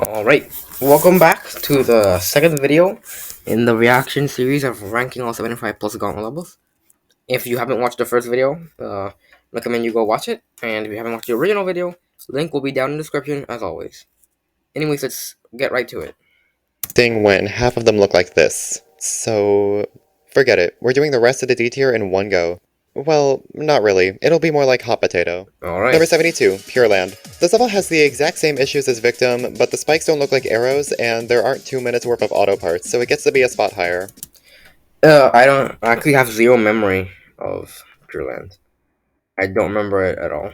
Alright, welcome back to the second video in the reaction series of ranking all 75 plus Gauntlet levels. If you haven't watched the first video, recommend you go watch it. And if you haven't watched the original video, link will be down in the description as always. Anyways, let's get right to it. Thing when half of them look like this. So, forget it. We're doing the rest of the D tier in one go. Well, not really. It'll be more like hot potato. Alright. Number 72, Pure Land. This level has the exact same issues as Victim, but the spikes don't look like arrows, and there aren't 2 minutes worth of auto parts, so it gets to be a spot higher. I actually have zero memory of Pure Land. I don't remember it at all.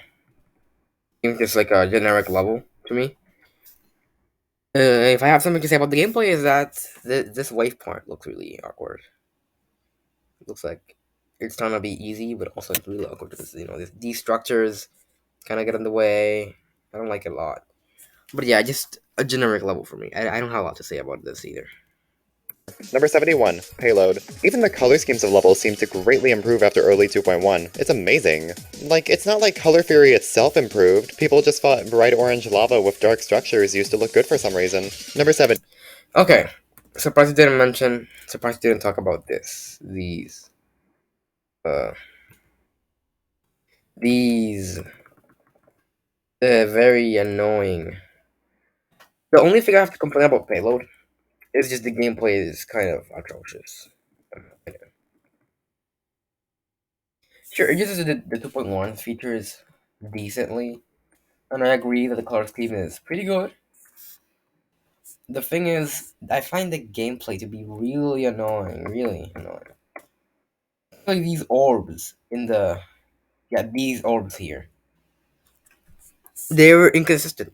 It's just like a generic level to me. If I have something to say about the gameplay, is that this wave part looks really awkward. It looks like it's trying to be easy, but also it's really awkward because these structures kind of get in the way. I don't like it a lot. But yeah, just a generic level for me. I don't have a lot to say about this either. Number 71, Payload. Even the color schemes of levels seem to greatly improve after early 2.1. It's amazing. Like, it's not like Color Fury itself improved, people just thought bright orange lava with dark structures used to look good for some reason. Number 7. Okay, surprised you didn't talk about this. These very annoying. The only thing I have to complain about Payload is just the gameplay is kind of atrocious. Sure, it uses the 2.1 features decently, and I agree that the color scheme is pretty good. The thing is, I find the gameplay to be really annoying, really annoying. Like these orbs these orbs here. They were inconsistent.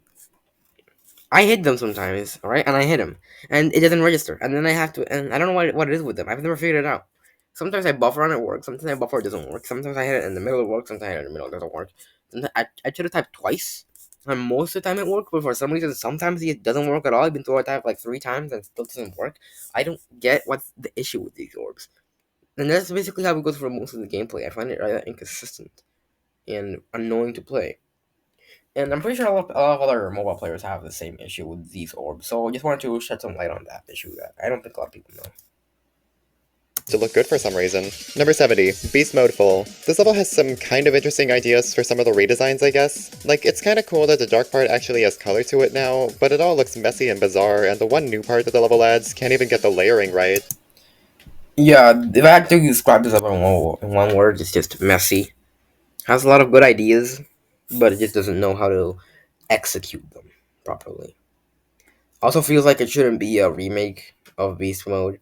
I hit them sometimes, alright? And I hit them. And it doesn't register. And then I have to, and I don't know what it is with them. I've never figured it out. Sometimes I buffer and it works. Sometimes I buffer, it doesn't work. Sometimes I hit it in the middle, it works. Sometimes I hit it in the middle, it doesn't work. Sometimes I try to type twice. And most of the time it works, but for some reason, sometimes it doesn't work at all. I've been through a type like 3 times and it still doesn't work. I don't get what's the issue with these orbs. And that's basically how it goes for most of the gameplay. I find it rather inconsistent and annoying to play. And I'm pretty sure a lot of other mobile players have the same issue with these orbs. So I just wanted to shed some light on that issue that I don't think a lot of people know. To look good for some reason. Number 70, Beast Mode Full. This level has some kind of interesting ideas for some of the redesigns, I guess. Like, it's kinda cool that the dark part actually has color to it now, but it all looks messy and bizarre, and the one new part that the level adds can't even get the layering right. Yeah, if I had to describe this level in one word, it's just messy. Has a lot of good ideas, but it just doesn't know how to execute them properly. Also feels like it shouldn't be a remake of Beast Mode.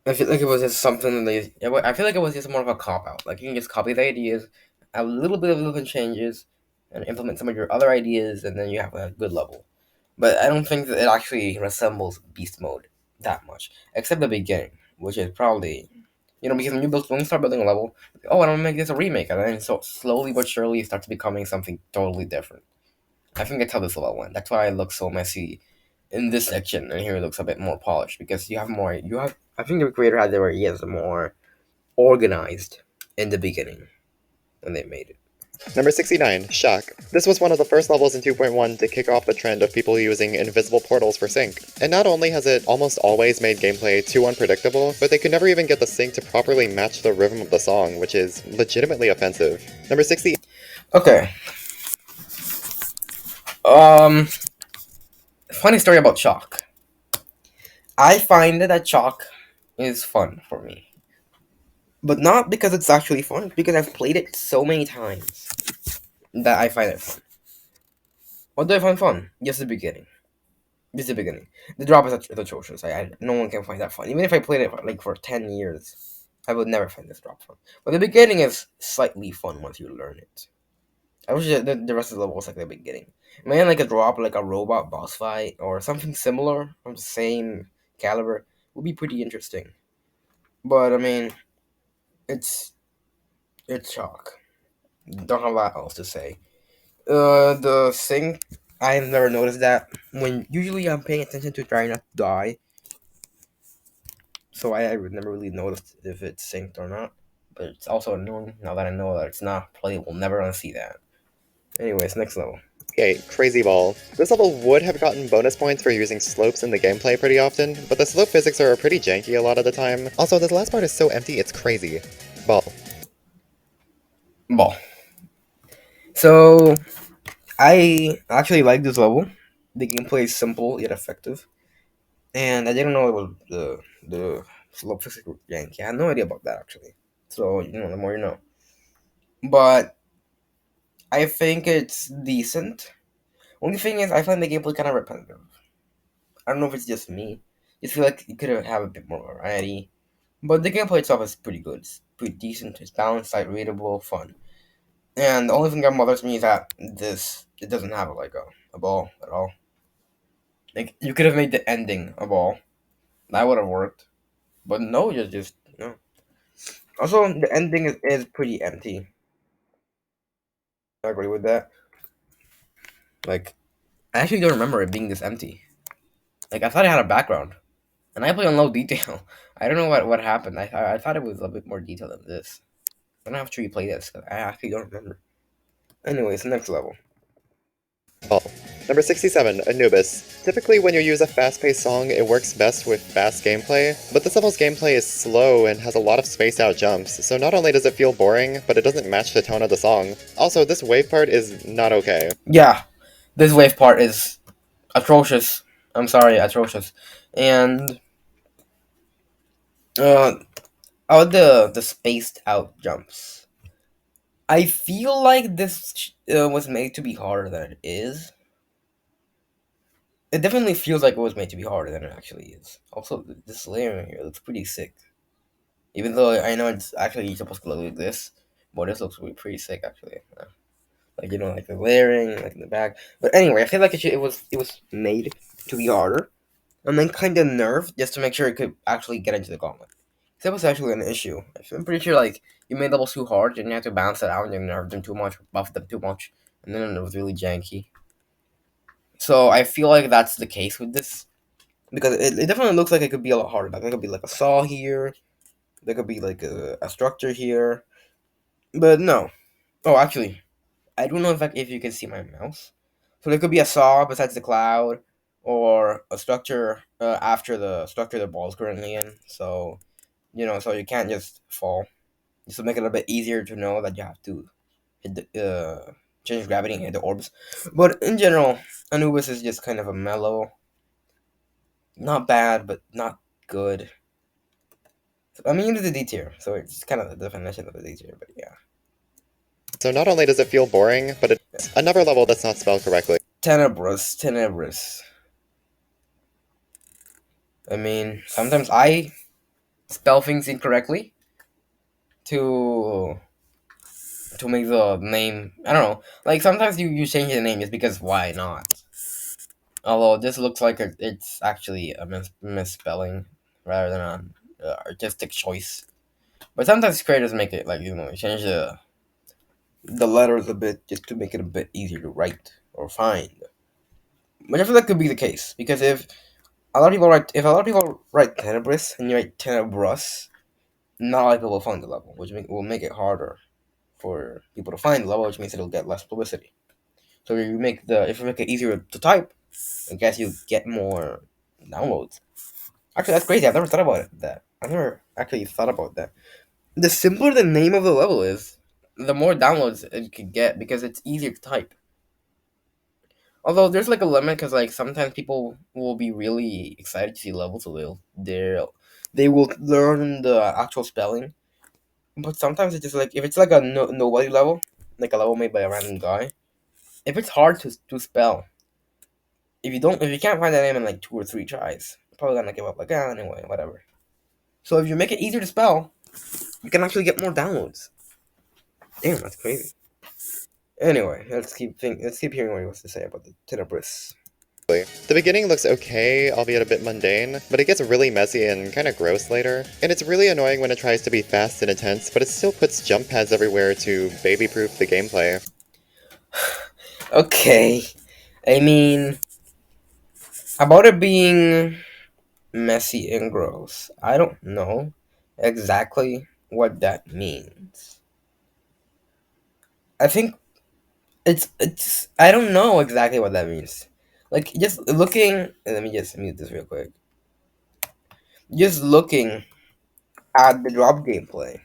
I feel like it was just something that I feel like it was just more of a cop out. Like you can just copy the ideas, a little bit of little changes, and implement some of your other ideas, and then you have a good level. But I don't think that it actually resembles Beast Mode that much, except the beginning, which is probably because when you start building a level, oh, I don't make this a remake, and then so slowly but surely it starts becoming something totally different. I think that's how this level went. That's why it looks so messy in this section, and here it looks a bit more polished because you have more. You have. I think the creator had their ideas more organized in the beginning when they made it. Number 69, Shock. This was one of the first levels in 2.1 to kick off the trend of people using invisible portals for sync. And not only has it almost always made gameplay too unpredictable, but they could never even get the sync to properly match the rhythm of the song, which is legitimately offensive. Number 60. Okay. Funny story about Chalk. I find that Chalk is fun for me. But not because it's actually fun, it's because I've played it so many times that I find it fun. What do I find fun? Just the beginning. Just the beginning. The drop is atrocious. No one can find that fun. Even if I played it for 10 years, I would never find this drop fun. But the beginning is slightly fun once you learn it. I wish the rest of the level was like the beginning. Maybe like a drop, like a robot boss fight, or something similar from the same caliber would be pretty interesting. But I mean, it's Chalk. Don't have a lot else to say. The sync, I've never noticed that. When usually I'm paying attention to try not to die, so I would never really notice if it's synced or not. But it's also annoying now that I know that it's not playable. Never gonna see that. Anyways, next level. 8, Crazy Ball. This level would have gotten bonus points for using slopes in the gameplay pretty often, but the slope physics are pretty janky a lot of the time. Also, this last part is so empty, it's crazy. Ball. Ball. So I actually like this level. The gameplay is simple yet effective, and I didn't know it was the slow physical janky. I had no idea about that actually. So the more you know. But I think it's decent. Only thing is, I find the gameplay kind of repetitive. I don't know if it's just me. I just feel like you could have a bit more variety. But the gameplay itself is pretty good. It's pretty decent. It's balanced, like readable, fun. And the only thing that bothers me is that it doesn't have like a ball at all. Like you could have made the ending a ball. That would have worked. But no, just no. Also, the ending is pretty empty. I agree with that. Like I actually don't remember it being this empty. Like I thought it had a background. And I play on low detail. I don't know what happened. I thought it was a bit more detailed than this. I'm gonna have to replay this 'cause I actually don't remember. Anyways, next level. Ball. Number 67, Anubis. Typically when you use a fast-paced song, it works best with fast gameplay, but this level's gameplay is slow and has a lot of spaced-out jumps, so not only does it feel boring, but it doesn't match the tone of the song. Also, this wave part is not okay. Yeah, this wave part is atrocious. I'm sorry, atrocious. And uh, all the spaced out jumps. I feel like this was made to be harder than it is. It definitely feels like it was made to be harder than it actually is. Also, this layering here looks pretty sick. Even though I know it's actually supposed to look like this, but this looks really pretty sick actually. Like like the layering, like in the back. But anyway, I feel like it was made to be harder, and then kind of nerfed just to make sure it could actually get into the gauntlet. That was actually an issue. I'm pretty sure like you made levels too hard, and you have to balance it out, and you nerfed them too much, buffed them too much, and then it was really janky. So I feel like that's the case with this because it definitely looks like it could be a lot harder. Like there could be like a saw here, there could be like a structure here, but no. Oh, actually, I don't know if you can see my mouse. So there could be a saw besides the cloud, or a structure after the structure the ball's currently in. So so you can't just fall. Just to make it a little bit easier to know that you have to hit change gravity and hit the orbs. But in general, Anubis is just kind of a mellow, not bad, but not good. I mean, it's a D tier, so it's kind of the definition of a D tier. But yeah, So not only does it feel boring, but it's another level that's not spelled correctly. tenebrous, tenebrous. I mean, sometimes I spell things incorrectly to make the name. I don't know. Like sometimes you change the name just because why not? Although this looks like it's actually a misspelling rather than an artistic choice. But sometimes creators make it like change the letters a bit just to make it a bit easier to write or find. But I feel that could be the case because if a lot of people write tenebrous and you write tenebrous, not a lot of people will find the level, which will make it harder for people to find the level, which means it'll get less publicity. So if you make it easier to type, I guess you get more downloads. Actually, that's crazy. I've never thought about it. That I never actually thought about that. The simpler the name of the level is, the more downloads it could get because it's easier to type. Although there's like a limit because like sometimes people will be really excited to see levels, so they will learn the actual spelling. But sometimes it's just like if it's like a nobody level, like a level made by a random guy. If it's hard to spell, if you can't find that name in like 2 or 3 tries, you're probably gonna give up. Like anyway, whatever. So if you make it easier to spell, you can actually get more downloads. Damn, that's crazy. Anyway, let's keep hearing what he wants to say about the Tenebris. The beginning looks okay, albeit a bit mundane, but it gets really messy and kinda gross later. And it's really annoying when it tries to be fast and intense, but it still puts jump pads everywhere to baby-proof the gameplay. Okay, I mean about it being messy and gross. I don't know exactly what that means. I think It's I don't know exactly what that means. Like just looking, let me just mute this real quick. Just looking at the drop gameplay,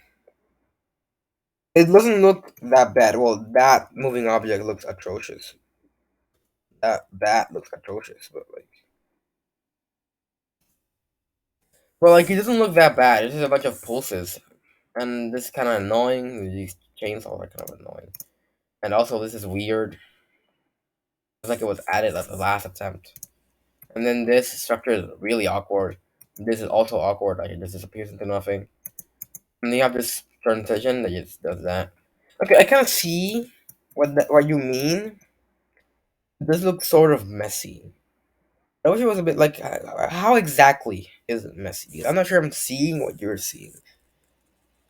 it doesn't look that bad. Well, that moving object looks atrocious. That looks atrocious, but like it doesn't look that bad. It's just a bunch of pulses, and this is kind of annoying. These chainsaws are kind of annoying, and also this is weird. It's like it was added at the last attempt. And then this structure is really awkward. This is also awkward. Like it just disappears into nothing. And you have this transition that just does that. Okay, I kind of see what you mean. This looks sort of messy. I wish it was a bit like how exactly is it messy? I'm not sure I'm seeing what you're seeing.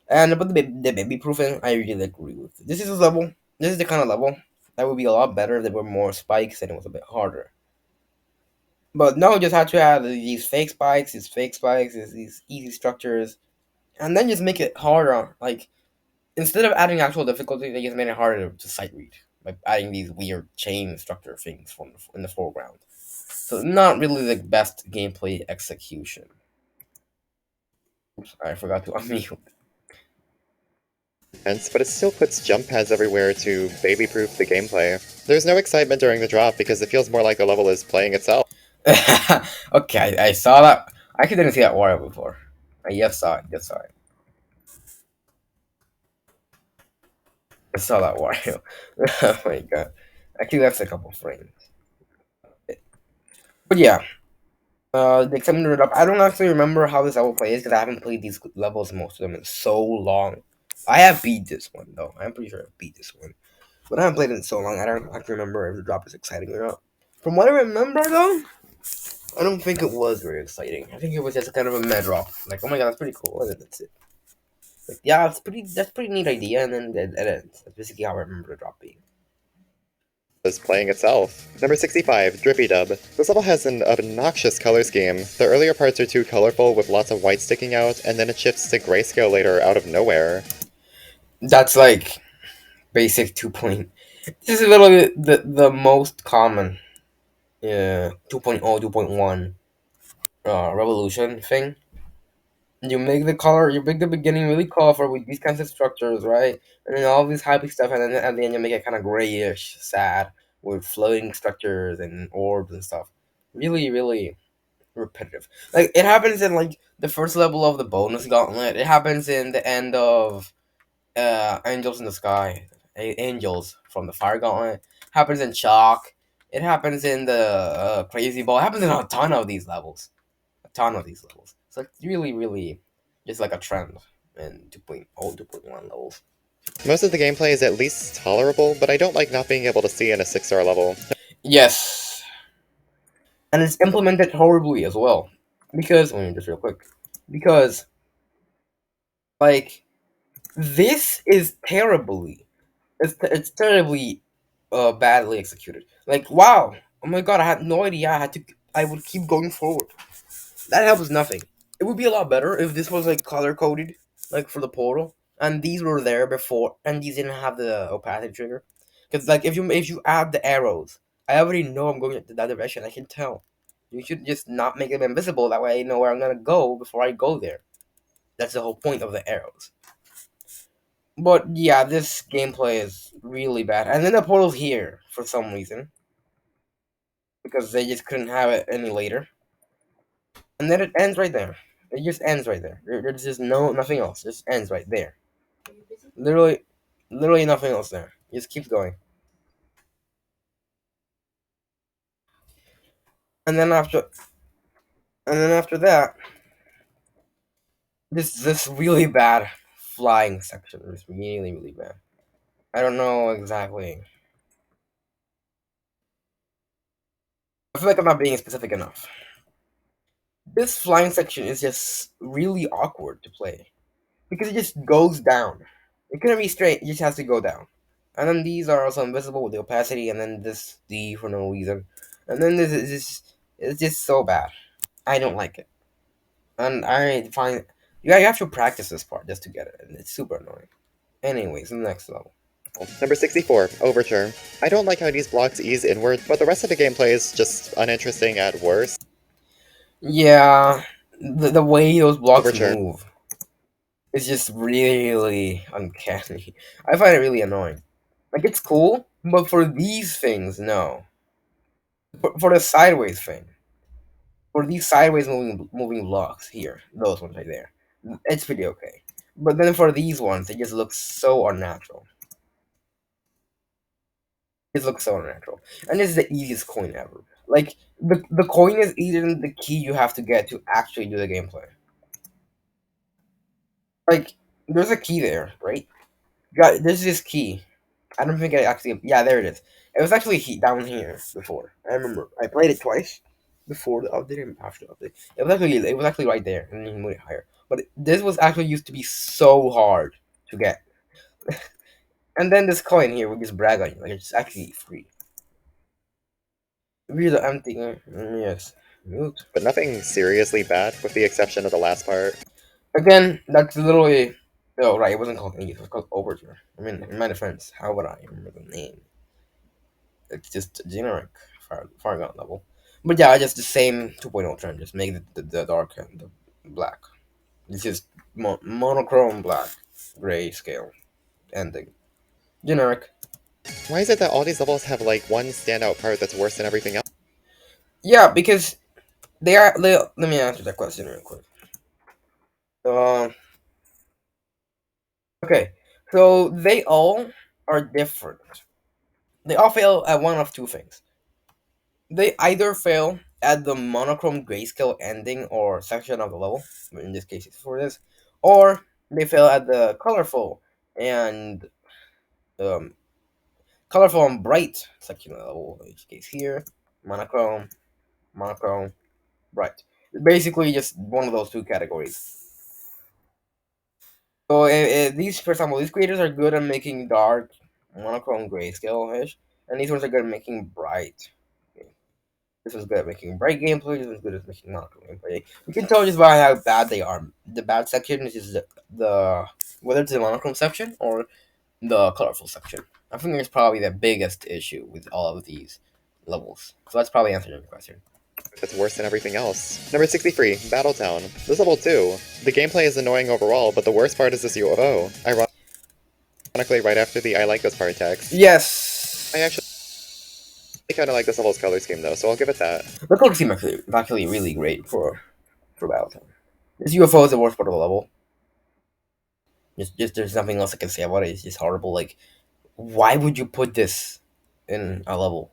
And about the baby proofing, I really agree with. This is a level. This is the kind of level that would be a lot better if there were more spikes and it was a bit harder. But no, just have to add these fake spikes, these easy structures, and then just make it harder. Like instead of adding actual difficulty, they just made it harder to sight read by adding these weird chain structure things in the foreground. So not really the best gameplay execution. Oops, I forgot to unmute. But it still puts jump pads everywhere to baby-proof the gameplay. There's no excitement during the drop because it feels more like the level is playing itself. Okay, I saw that. I actually didn't see that wire before. I just saw it. Just saw it. I saw that wire. Oh my god. Actually, that's a couple frames. But yeah, the extended up. I don't actually remember how this level plays because I haven't played these levels most of them in so long. I have beat this one though. I'm pretty sure I beat this one, but I haven't played it in so long. I don't actually remember if the drop is exciting or not. From what I remember though, I don't think it was very exciting. I think it was just kind of a mad drop. Like, oh my god, that's pretty cool. And then that's it. Like, yeah, it's pretty. That's a pretty neat idea. And then it ends. That's basically how I remember the drop being. Is playing itself. Number 65, Drippy Dub. This level has an obnoxious color scheme. The earlier parts are too colorful with lots of white sticking out, and then it shifts to grayscale later out of nowhere. That's like basic 2 point. This is literally the most common 2.0, 2.1 revolution thing. You make the beginning really colorful with these kinds of structures, right? And then all this happy stuff, and then at the end you make it kind of grayish, sad, with floating structures and orbs and stuff. Really, really repetitive. Like it happens in like the first level of the bonus gauntlet. It happens in the end of Angels in the Sky, Angels from the Fire Gauntlet. Happens in Chalk. It happens in the Crazy Ball. It happens in a ton of these levels. A ton of these levels. So it's really, really just like a trend in 2.0, 2.1 levels. Most of the gameplay is at least tolerable, but I don't like not being able to see in a 6-star level. Yes. And it's implemented horribly as well. Because, let me just real quick. Because, like, this is terribly it's terribly badly executed. Like wow, oh my god, I had no idea I would keep going forward. That helps nothing. It would be a lot better if this was like color coded, like for the portal, and these were there before, and these didn't have the opacity trigger. Because like if you add the arrows, I already know I'm going to that direction. I can tell. You should just not make them invisible. That way I know where I'm gonna go before I go there. That's the whole point of the arrows. But yeah, this gameplay is really bad. And then the portal's here for some reason. Because they just couldn't have it any later. And then it ends right there. It just ends right there. There's just nothing else. It just ends right there. Literally literally nothing else there. It just keeps going. And then after that, this really bad flying section is really, really bad. I don't know exactly. I feel like I'm not being specific enough. This flying section is just really awkward to play. Because it just goes down. It couldn't be straight, it just has to go down. And then these are also invisible with the opacity, and then this D for no reason. And then this is just, it's just so bad. I don't like it. And I find, you have to practice this part just to get it, and it's super annoying. Anyways, the next level. Number 64, Overture. I don't like how these blocks ease inward, but the rest of the gameplay is just uninteresting at worst. Yeah, the way those blocks Overture. move is just really uncanny. I find it really annoying. Like, it's cool, but for these things, no. For the sideways thing, for these sideways moving blocks here, those ones right there, it's pretty okay. But then for these ones, it just looks so unnatural. It looks so unnatural, and this is the easiest coin ever. Like, the coin is even the key you have to get to actually do the gameplay. Like, there's a key there, right? There's this key. I don't think I actually. Yeah, there it is. It was actually down here before. I remember. I played it twice before the update and after the update. It was actually right there, and then moved it higher. But this was actually used to be so hard to get. And then this coin here, we just brag on you, like it's actually free. Really empty. Yes. Mute. But nothing seriously bad, with the exception of the last part. Again, that's literally. Oh, right. It wasn't called English. It was called Overture. I mean, in my defense, how would I remember the name? It's just a generic Fargon level. But yeah, just the same 2.0 trend. Just make the dark and the black. It's just monochrome black, gray scale ending. Generic. Why is it that all these levels have like one standout part that's worse than everything else? Yeah, because they are. Let me answer that question real quick. Um. Okay, so they all are different. They all fail at one of two things. They either fail at the monochrome grayscale ending or section of the level, in this case it's for this, or they fail at the and um, colorful and bright section of the level, in this case here, monochrome, monochrome, bright. Basically just one of those two categories. So these, for example, these creators are good at making dark, monochrome grayscale-ish, and these ones are good at making bright. This was good at making bright gameplay. This was good at making monochrome gameplay. You can tell just by how bad they are. The bad section is just the whether it's the monochrome section or the colorful section. I think it's probably the biggest issue with all of these levels. So that's probably answering your question. That's worse than everything else. Number 63, Battletown. This level too. The gameplay is annoying overall, but the worst part is this UFO. Ironically, right after the I like this part text. Yes. I actually kind of like this level's color scheme though, so I'll give it that. The color scheme actually really great for Battletech. This UFO is the worst part of the level. Just there's nothing else I can say about it. It's just horrible. Like, why would you put this in a level?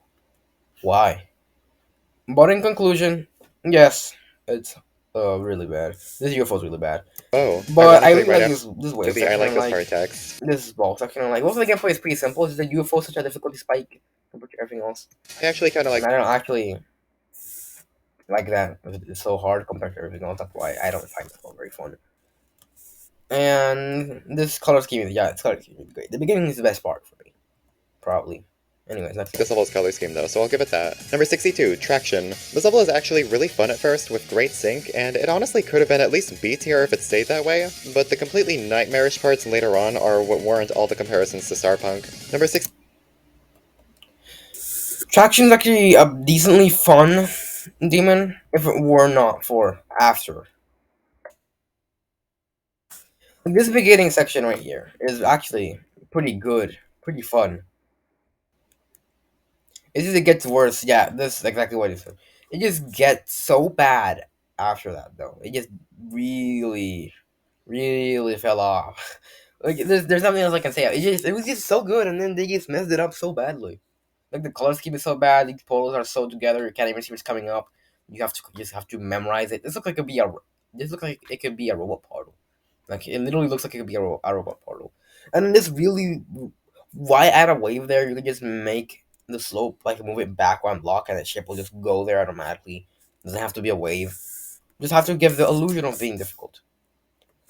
Why? But in conclusion, yes, it's really bad. This UFO is really bad. Oh, But I ironically, really right like after this wave the I section. like And this like part text. this ball section. And like most of the gameplay is pretty simple. It's just the UFO such a difficulty spike compared to everything else. I actually kind of And like I don't actually like that. It's so hard compared to everything else. That's why I don't find it very fun. And this color scheme, yeah, it's color scheme is great. The beginning is the best part for me, probably. Anyways, that's this it. level's color scheme though, so I'll give it that. Number 62, Traction. This level is actually really fun at first with great sync, and it honestly could have been at least B tier if it stayed that way, but the completely nightmarish parts later on are what warrant all the comparisons to Starpunk. Number 6. Traction is actually a decently fun demon if it were not for after. This beginning section right here is actually pretty good, pretty fun. It's just it gets worse. Yeah, this is exactly what it said. It just gets so bad after that, though. It just really, really fell off. Like there's nothing else I can say. It was just so good, and then they just messed it up so badly. Like the color scheme is so bad. These portals are so together. You can't even see what's coming up. You just have to memorize it. This looks like it could be a robot portal. Like it literally looks like it could be a robot portal. And this really, why add a wave there? You could just make the slope like move it back one block, and the ship will just go there automatically. Doesn't have to be a wave. Just have to give the illusion of being difficult.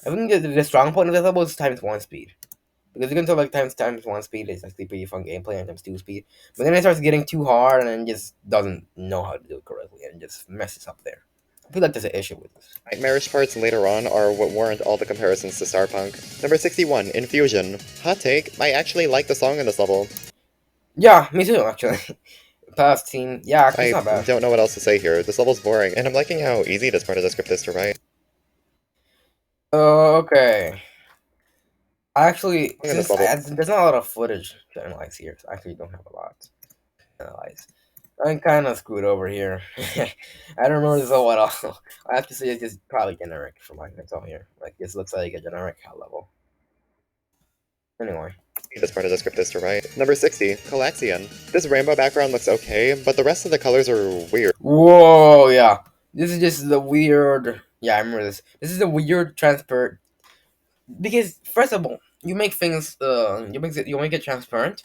I think the strong point of this level is times one speed. Because you can tell like times one speed is actually pretty fun gameplay and times two speed. But then it starts getting too hard and then just doesn't know how to do it correctly and just messes up there. I feel like there's an issue with this. Nightmarish parts later on are what warrant all the comparisons to Starpunk. Number 61, Infusion. Hot take, I actually like the song in this level. Yeah, me too, actually. Past team, yeah, actually, it's I not bad. don't know what else to say here. This level's boring, and I'm liking how easy this part of the script is to write. Okay. Actually, In this since level, there's not a lot of footage to analyze here, so I actually don't have a lot to analyze. I'm kind of screwed over here. I don't remember this level at all. I have to say it's just probably generic for my that's all here. Like this looks like a generic hell level. Anyway. this part of the script is to write. Number 60, Calaxian. This rainbow background looks okay, but the rest of the colors are weird. Whoa, yeah. This is just the weird. Yeah, I remember this. This is the weird transparent. Because first of all, you make things. You make it transparent.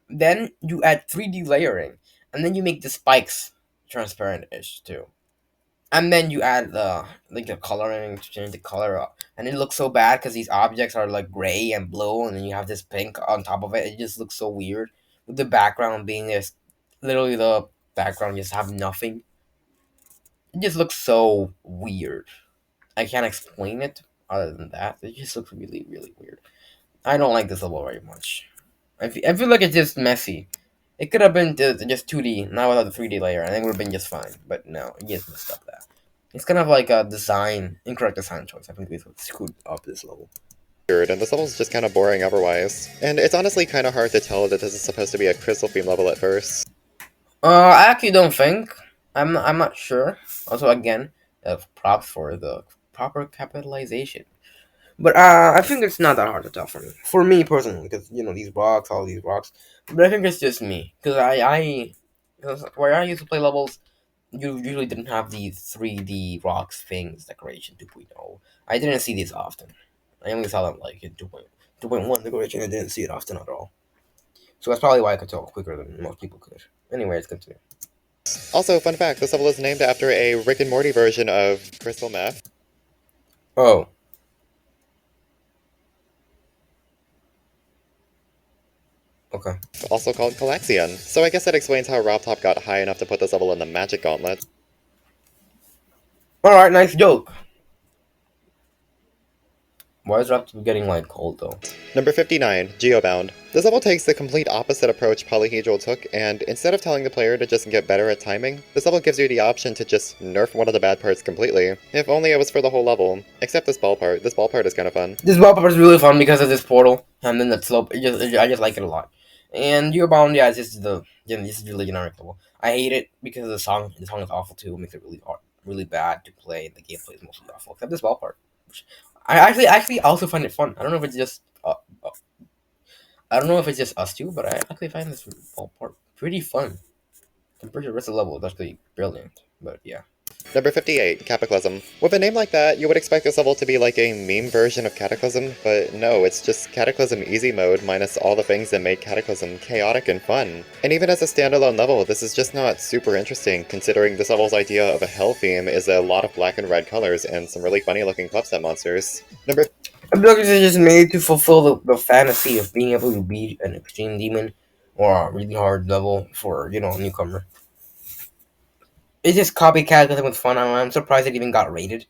Then you add 3D layering, and then you make the spikes transparent-ish too. And then you add like the coloring to change the color up, and it looks so bad because these objects are like gray and blue, and then you have this pink on top of it. It just looks so weird with the background being this. Literally, the background just have nothing. It just looks so weird. I can't explain it other than that. It just looks really, really weird. I don't like this level very much. I feel like it's just messy. It could have been just 2D, not without the 3D layer. I think it would have been just fine. But no, it just messed up that. It's kind of like a incorrect design choice. I think this would screwed up this level. And this level's just kind of boring otherwise. And it's honestly kind of hard to tell that this is supposed to be a crystal theme level at first. I actually don't think. I'm not sure. Also, again, props for the proper capitalization. But I think it's not that hard to tell for me. For me personally, because these rocks, all these rocks. But I think it's just me, because cause where I used to play levels, you usually didn't have these 3D rocks things decoration 2.0. I didn't see these often. I only saw them like in 2.1 decoration. I didn't see it often at all. So that's probably why I could tell quicker than most people could. Anyways, continue. Also, fun fact, this level is named after a Rick and Morty version of Crystal Meth. Oh, okay. Also called Calaxian. So I guess that explains how RobTop got high enough to put this level in the Magic Gauntlet. All right, nice joke. Why is Raptor getting like cold though? Number 59, Geobound. This level takes the complete opposite approach Polyhedral took, and instead of telling the player to just get better at timing, this level gives you the option to just nerf one of the bad parts completely. If only it was for the whole level. Except this ball part. This ball part is kind of fun. This wallpaper is really fun because of this portal and then the slope. I just like it a lot. And you're bound, yeah, it's just this is really generic level. I hate it because the song is awful too. It makes it really hard, really bad to play. The gameplay is mostly awful, except this ball part. I actually also find it fun. I don't know if it's just I don't know if it's just us two, but I actually find this ball part pretty fun. Compared to the rest of the level, it's actually brilliant. But yeah. Number 58, Cataclysm. With a name like that, you would expect this level to be like a meme version of Cataclysm, but no, it's just Cataclysm Easy Mode minus all the things that make Cataclysm chaotic and fun. And even as a standalone level, this is just not super interesting, considering this level's idea of a hell theme is a lot of black and red colors and some really funny looking clubstep monsters. Number I feel like this is just made to fulfill the fantasy of being able to beat an extreme demon or a really hard level for, a newcomer. It's just copycat because it was fun. I'm surprised it even got rated.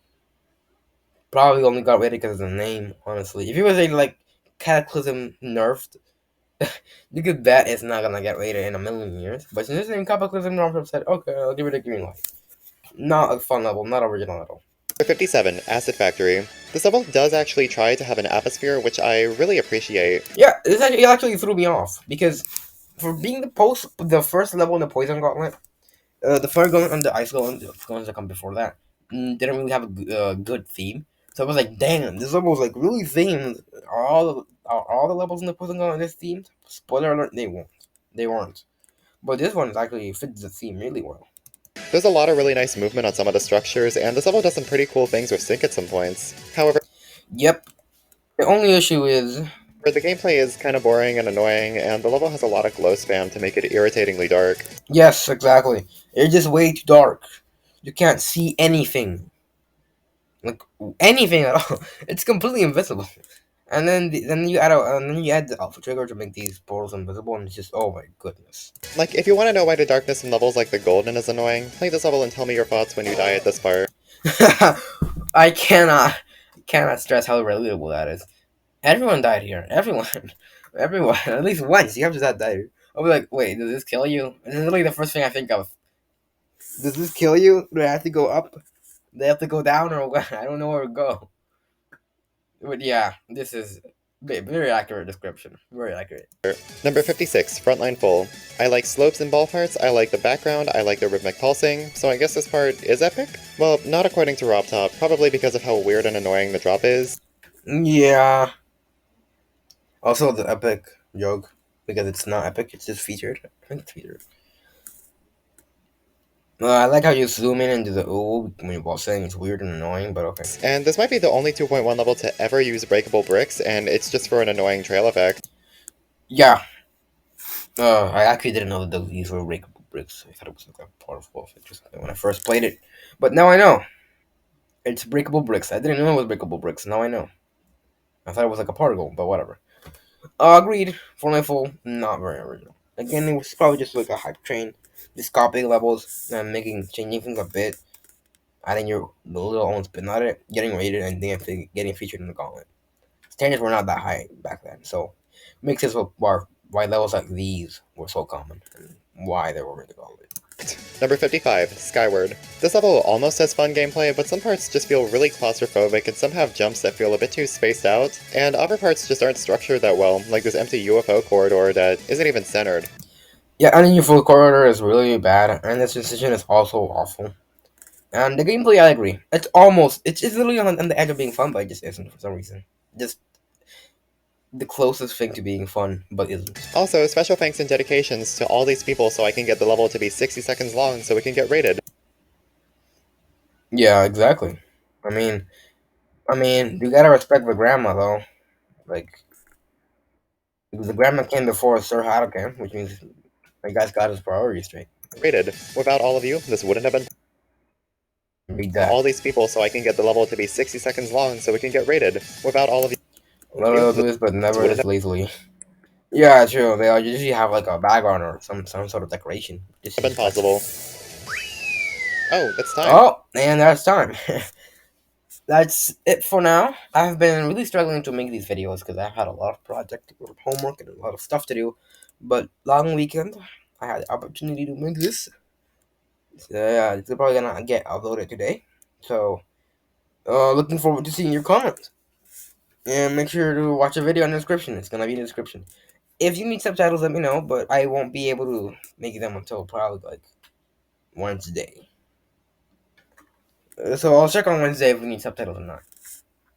Probably only got rated because of the name, honestly. If it was a, like, Cataclysm nerfed, you could bet it's not gonna get rated in a million years. But since this name Cataclysm nerfed, said, okay, I'll give it a green light. Not a fun level, not original at all. 57, Acid Factory. This level does actually try to have an atmosphere, which I really appreciate. Yeah, it actually threw me off because for being the first level in the Poison Gauntlet, the fire going and the ice going, the ones that come before that, didn't really have a good theme. So I was like, damn, this level was like really themed. All the levels in the Poison Gauntlet is themed. Spoiler alert, they weren't. But this one actually fits the theme really well. There's a lot of really nice movement on some of the structures, and this level does some pretty cool things with sync at some points. However, Yep. The only issue is the gameplay is kind of boring and annoying, and the level has a lot of glow spam to make it irritatingly dark. yes, exactly. It's just way too dark. You can't see anything. Like anything at all. It's completely invisible. And then you add the alpha trigger to make these portals invisible, and it's just oh my goodness. Like, if you want to know why the darkness in levels like the Golden is annoying, play this level and tell me your thoughts when you die at this part. I cannot stress how relatable that is. Everyone died here. Everyone, everyone. At least once. You have to die. I'll be like, wait, does this kill you? This is literally the first thing I think of. Does this kill you? Do I have to go up? Do I have to go down or what? I don't know where to go. But yeah, this is very accurate description. Very accurate. Number 56, Frontline Full. I like slopes and ball parts, I like the background, I like the rhythmic pulsing, so I guess this part is epic? Well, not according to RobTop, probably because of how weird and annoying the drop is. Yeah. Also, the epic joke because it's not epic. It's just featured. I think it's featured. I like how you zoom in and do the ooh while saying it's weird and annoying, but okay. And this might be the only 2.1 level to ever use breakable bricks, and it's just for an annoying trail effect. Yeah. I actually didn't know that these were breakable bricks. I thought it was like a part of Wolf or something when I first played it. But now I know. It's breakable bricks. I didn't know it was breakable bricks. Now I know. I thought it was like a particle, but whatever. Agreed. For my full, not very original. Again, it was probably just like a hype train. Just copying levels and changing things a bit. Adding your little own spin on it, getting rated, and then getting featured in the Gauntlet. Standards were not that high back then, so makes sense why levels like these were so common and why they were in the Gauntlet. Number 55, Skyward. This level almost has fun gameplay, but some parts just feel really claustrophobic and some have jumps that feel a bit too spaced out, and other parts just aren't structured that well, like this empty UFO corridor that isn't even centered. Yeah, and the UFO corridor is really bad, and this decision is also awful. And the gameplay, I agree. It's literally on the edge of being fun, but it just isn't for some reason. Just the closest thing to being fun, but isn't. Also, special thanks and dedications to all these people so I can get the level to be 60 seconds long so we can get rated. Yeah, exactly. I mean, you gotta respect the grandma though. Like, the grandma came before Sir Hadouken, which means the guy's got his priorities straight. Rated. Without all of you, this wouldn't have been Read that. all these people so I can get the level to be 60 seconds long so we can get rated. Without all of A lot you, of this do this, but never wouldn't this lazily. Yeah, true. They all usually have like a background or some sort of decoration. This have been is like, possible. Oh, it's time. oh, and that's time. That's it for now. I've been really struggling to make these videos because I've had a lot of project homework and a lot of stuff to do. But long weekend, I had the opportunity to make this. So yeah, it's probably gonna get uploaded today. So looking forward to seeing your comments. And make sure to watch the video in the description. It's gonna be in the description. If you need subtitles, let me know, but I won't be able to make them until probably like Wednesday. So I'll check on Wednesday if we need subtitles or not.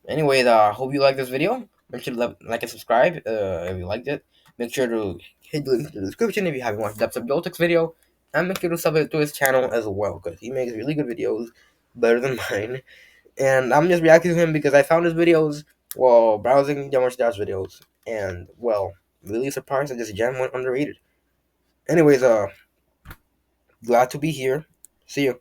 Anyways, hope you like this video. Make sure to like and subscribe if you liked it. Make sure to hit the link in the description if you haven't watched DubstepJoltik's video. And make sure to sub to his channel as well, because he makes really good videos, better than mine. And I'm just reacting to him because I found his videos while browsing Dumber Stars videos. And, well, really surprised that this gem went underrated. Anyways, glad to be here. See you.